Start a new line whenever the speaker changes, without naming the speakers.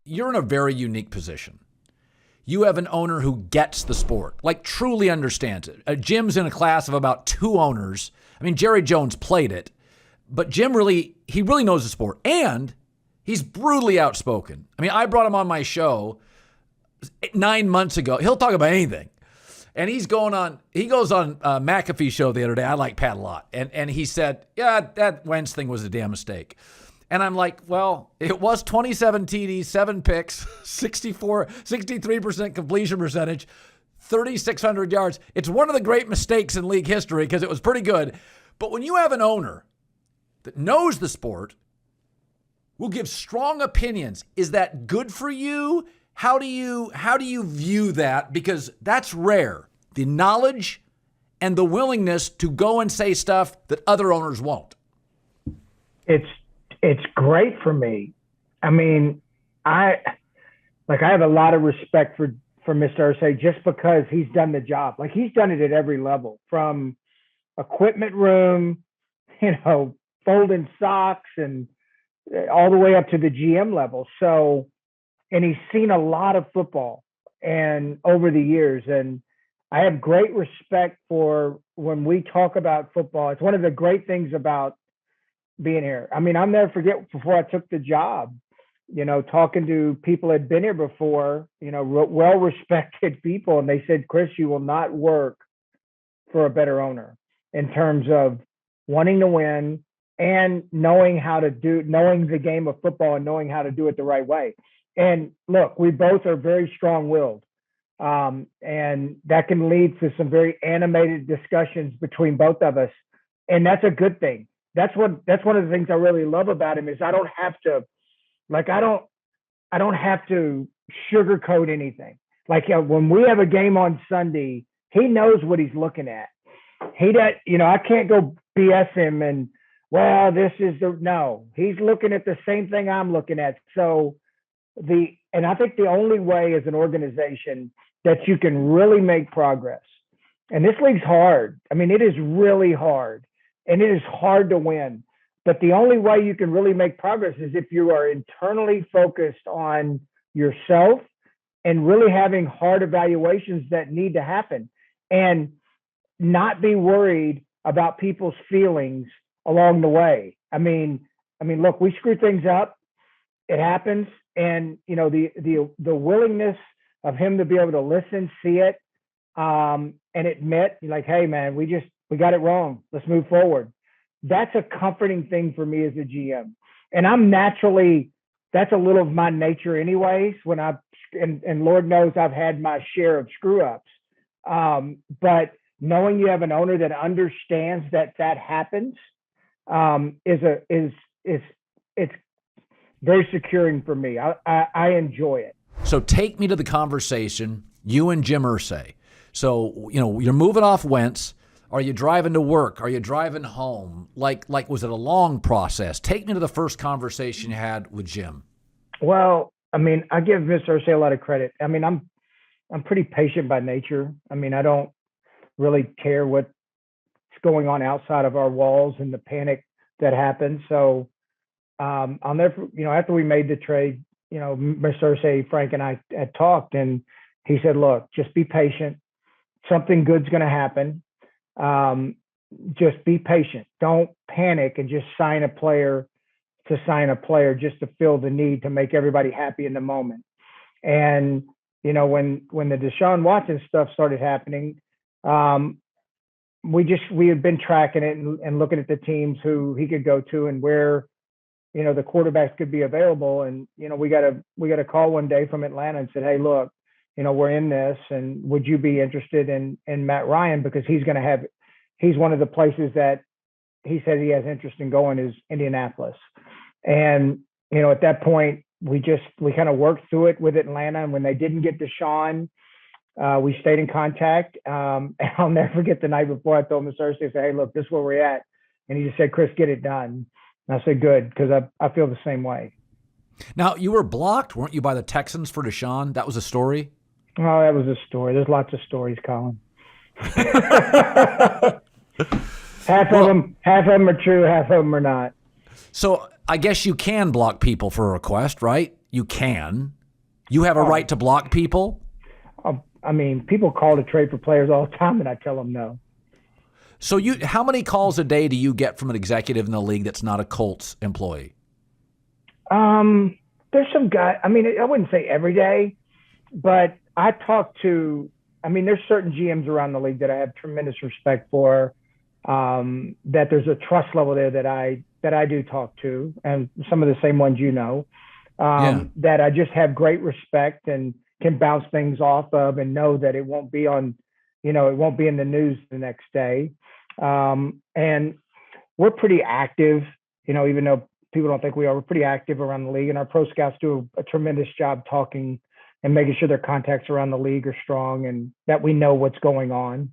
you're in a very unique position. You have an owner who gets the sport, like truly understands it. Jim's in a class of about 2 owners. I mean, Jerry Jones played it, but Jim really knows the sport, and he's brutally outspoken. I mean, I brought him on my show 9 months ago. He'll talk about anything. And he goes on McAfee's show the other day. I like Pat a lot. And he said, yeah, that Wentz thing was a damn mistake. And I'm like, well, it was 27 TDs, 7 picks, 63% completion percentage, 3,600 yards. It's one of the great mistakes in league history because it was pretty good. But when you have an owner that knows the sport, will give strong opinions, is that good for you? How do you view that? Because that's rare. The knowledge and the willingness to go and say stuff that other owners won't.
It's great for me. I mean, I have a lot of respect for Mr. Irsay just because he's done the job. Like, he's done it at every level, from equipment room, folding socks, and all the way up to the GM level. So, and he's seen a lot of football and over the years. And I have great respect for when we talk about football. It's one of the great things about being here. I mean, I'll never forget before I took the job, talking to people that had been here before, well-respected people. And they said, Chris, you will not work for a better owner in terms of wanting to win and knowing the game of football and knowing how to do it the right way. And look, we both are very strong-willed. And that can lead to some very animated discussions between both of us. And that's a good thing. That's one of the things I really love about him is I don't have to sugarcoat anything. Like, when we have a game on Sunday, he knows what he's looking at. I can't go BS him and, well, he's looking at the same thing I'm looking at. So and I think the only way as an organization that you can really make progress, and this league's hard. I mean, it is really hard. And it is hard to win. But the only way you can really make progress is if you are internally focused on yourself and really having hard evaluations that need to happen and not be worried about people's feelings along the way. I mean, look, we screw things up. It happens. And, the willingness of him to be able to listen, see it, and admit, like, hey, man, we got it wrong. Let's move forward. That's a comforting thing for me as a GM. And I'm naturally, that's a little of my nature anyways, and Lord knows I've had my share of screw ups. But knowing you have an owner that understands that happens, it's very securing for me. I enjoy it.
So take me to the conversation, you and Jim Irsay. So, you're moving off Wentz. Are you driving to work? Are you driving home? Like, was it a long process? Take me to the first conversation you had with Jim.
Well, I mean, I give Mr. Irsay a lot of credit. I mean, I'm pretty patient by nature. I mean, I don't really care what's going on outside of our walls and the panic that happens. So, I'll never, after we made the trade, Mr. Irsay, Frank, and I had talked, and he said, look, just be patient. Something good's going to happen. Just be patient. Don't panic and just sign a player just to fill the need to make everybody happy in the moment. And, when the Deshaun Watson stuff started happening, we had been tracking it and looking at the teams who he could go to and where, the quarterbacks could be available. And, we got a call one day from Atlanta and said, hey, look, we're in this, and would you be interested in Matt Ryan? Because he's one of the places that he said he has interest in going is Indianapolis. And, at that point, we kind of worked through it with Atlanta. And when they didn't get Deshaun, we stayed in contact. And I'll never forget the night before I told Mr. Irsay, hey, look, this is where we're at. And he just said, Chris, get it done. And I said, good, because I feel the same way.
Now, you were blocked, weren't you, by the Texans for Deshaun? That was a story?
Oh, that was a story. There's lots of stories, Colin. Half of them are true, half of them are not.
So I guess you can block people for a request, right? You can. You have a right to block people?
I mean, people call to trade for players all the time, and I tell them no.
So how many calls a day do you get from an executive in the league that's not a Colts employee?
There's some guy. I mean, I wouldn't say every day, but I talk to. I mean, there's certain GMs around the league that I have tremendous respect for. That there's a trust level there that I do talk to, and some of the same ones that I just have great respect and can bounce things off of, and know that it won't be on, it won't be in the news the next day. And we're pretty active, even though people don't think we are. We're pretty active around the league, and our pro scouts do a tremendous job talking and making sure their contacts around the league are strong and that we know what's going on.